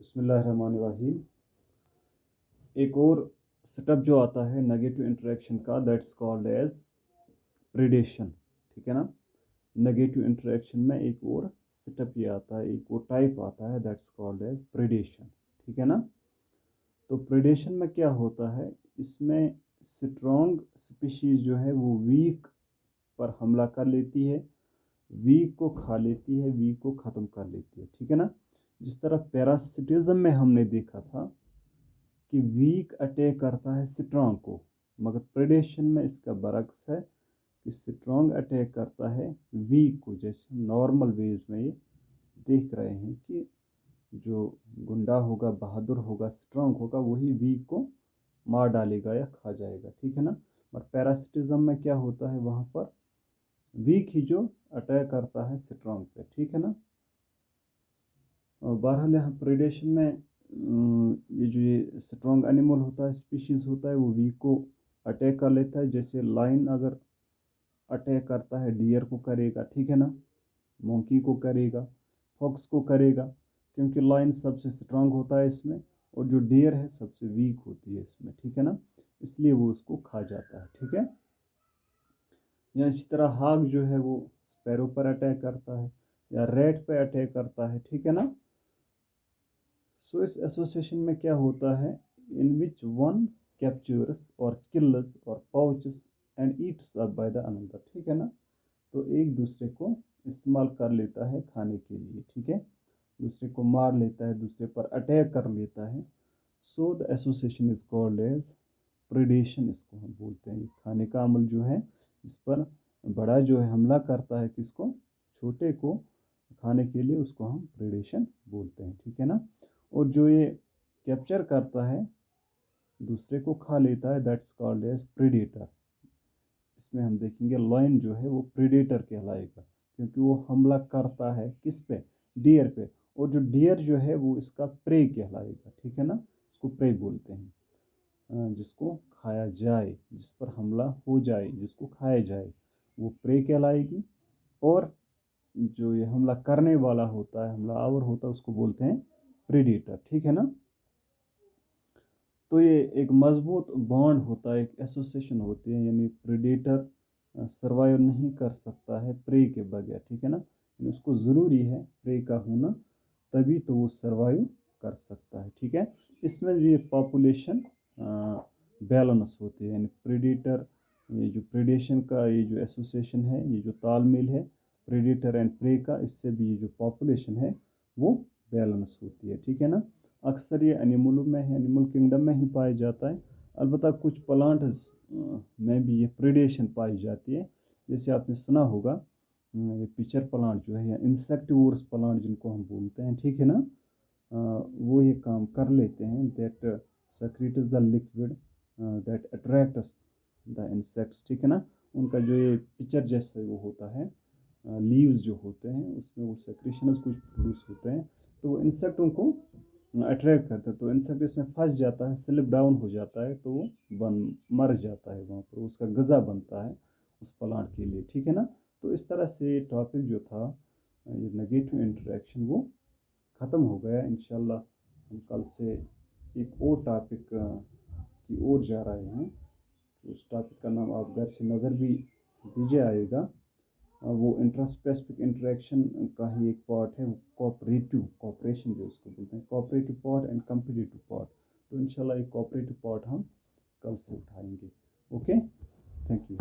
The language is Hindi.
बिस्मिल्लाहिर्रहमानिर्रहीम। एक और स्टेप जो आता है नेगेटिव इंटरेक्शन का, दैट्स कॉल्ड एज प्रीडेशन। ठीक है ना। नेगेटिव इंटरेक्शन में एक और स्टेप ये आता है, एक और टाइप आता है, दैट्स कॉल्ड एज प्रीडेशन। ठीक है ना। तो प्रीडेशन में क्या होता है, इसमें स्ट्रॉन्ग स्पीशीज जो है वो वीक पर हमला कर लेती है, वीक को खा लेती है, वीक को ख़त्म कर लेती है। ठीक है ना। जिस तरह पैरासिटिज्म में हमने देखा था कि वीक अटैक करता है स्ट्रॉन्ग को, मगर प्रेडेशन में इसका बरक्स है कि स्ट्रॉन्ग अटैक करता है वीक को। जैसे नॉर्मल वेज में ये देख रहे हैं कि जो गुंडा होगा, बहादुर होगा, स्ट्रॉन्ग होगा, वही वीक को मार डालेगा या खा जाएगा। ठीक है ना। और पैरासिटिज्म में क्या होता है, वहाँ पर वीक ही जो अटैक करता है स्ट्रॉन्ग पे। ठीक है ना। और बहरहाल यहाँ प्रेडेशन में ये स्ट्रॉन्ग एनिमल होता है, स्पीशीज होता है, वो वीक को अटैक कर लेता है। जैसे लाइन अगर अटैक करता है, डियर को करेगा। ठीक है ना। मोंकी को करेगा, फॉक्स को करेगा, क्योंकि लाइन सबसे स्ट्रांग होता है इसमें, और जो डियर है सबसे वीक होती है इसमें। ठीक है ना। इसलिए वो उसको खा जाता है। ठीक है। या इसी तरह हाग जो है वो स्पैरो पर अटैक करता है या रेड पे अटैक करता है। ठीक है ना। सो इस एसोसिएशन में क्या होता है, इन विच वन कैप्चर्स और किल्स और pouches and Yeats up by the another. ठीक है ना। तो एक दूसरे को इस्तेमाल कर लेता है खाने के लिए। ठीक है। दूसरे को मार लेता है, दूसरे पर अटैक कर लेता है। So the association is called as predation, इसको हम बोलते हैं। खाने का अमल जो है, इस पर बड़ा जो है हमला करता है किसको, छोटे को खाने के लिए, उसको हम प्रेडेशन बोलते हैं। ठीक है ना। और जो ये कैप्चर करता है, दूसरे को खा लेता है, दैट्स कॉल्ड एज प्रीडेटर। इसमें हम देखेंगे लायन जो है वो प्रीडेटर कहलाएगा, क्योंकि वो हमला करता है किस पे, डियर पे। और जो डियर जो है वो इसका प्रे कहलाएगा। ठीक है ना। उसको प्रे बोलते हैं, जिसको खाया जाए, जिस पर हमला हो जाए, जिसको खाया जाए, वो प्रे कहलाएगी। और जो ये हमला करने वाला होता है, हमला आवर होता है, उसको बोलते हैं प्रीडेटर। ठीक है ना। तो ये एक मजबूत बॉन्ड होता है, एक एसोसिएशन होती है, यानी प्रेडेटर सर्वाइव नहीं कर सकता है प्रे के बगैर। ठीक है ना। यानी उसको ज़रूरी है प्रे का होना, तभी तो वो सर्वाइव कर सकता है। ठीक है। इसमें जो ये पॉपुलेशन बैलेंस होती है, यानी प्रेडेटर, ये जो प्रेडेशन का ये जो एसोसिएशन है, ये जो तालमेल है प्रेडेटर एंड प्रे का, इससे भी ये जो पॉपुलेशन है वो बैलेंस होती है। ठीक है ना। अक्सर ये एनिमलों में है, एनिमल किंगडम में ही पाया जाता है। अलबत्ता कुछ प्लांट्स में भी ये प्रेडेशन पाई जाती है। जैसे आपने सुना होगा, ये पिचर प्लांट जो है, या इंसेक्टिवोरस प्लांट जिनको हम बोलते हैं। ठीक है ना। वो ये काम कर लेते हैं, that secretes the liquid that attracts the insects. ठीक है ना। उनका जो ये पिचर जैसा वो होता है, लीव्स जो होते हैं उसमें वो सेक्रेशंस कुछ प्रोड्यूस होते हैं, तो वो इंसेक्ट उनको अट्रैक्ट करते हैं। तो इंसेक्ट इसमें फंस जाता है, स्लिप डाउन हो जाता है, तो वो मर जाता है वहाँ पर, उसका गज़ा बनता है उस प्लांट के लिए। ठीक है ना। तो इस तरह से टॉपिक जो था, ये नेगेटिव इंटरेक्शन, वो ख़त्म हो गया। इंशाल्लाह हम कल से एक और टॉपिक की ओर जा रहे हैं। उस टॉपिक का नाम आप घर से नज़र भी दीजिए आएगा। वो इंट्रास्पेसिफिक इंटरेक्शन का ही एक पार्ट है, वो कोऑपरेटिव कोऑपरेशन जो उसको बोलते हैं, cooperative part and competitive part. तो इंशाल्लाह एक कोऑपरेटिव पार्ट हम कल से उठाएंगे। Okay, thank you.